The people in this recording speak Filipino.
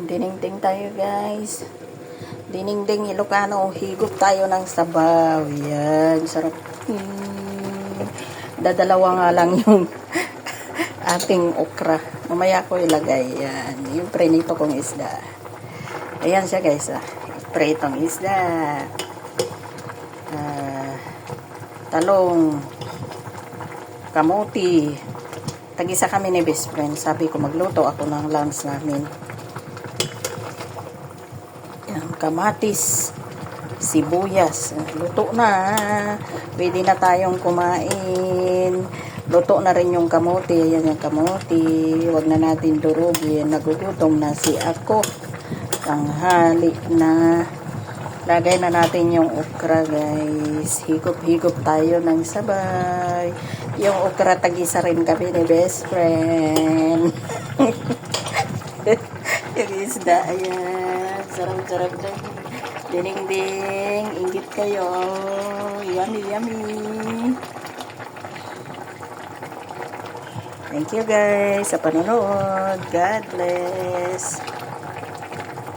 Dinengdeng tayo guys. Dinengdeng Ilocano. Higop tayo ng sabaw. Yan. Sarap. Dadalawa nga lang yung ating okra. Mamaya ko ilagay. Yan. Yung prenito kong isda. Ayan siya guys. Pritong isda. Talong. Kamuti. Tag-isa kami ni best friend. Sabi ko magluto ako ng lunch namin. Yan, kamatis, sibuyas. Luto na. Pwede na tayong kumain. Luto na rin yung kamote. Ayan yung kamote. Huwag na natin durugin. Nagugutom na si ako. Tanghali na. Lagay na natin yung okra guys. Higop-higop tayo ng sabay. Yung okra tag-isa rin kami ni best friend. Yung isda, ayan. Sarap-sarap na. Ding-ding. Inggit kayo. Yummy, yummy. Thank you guys sa panonood. God bless.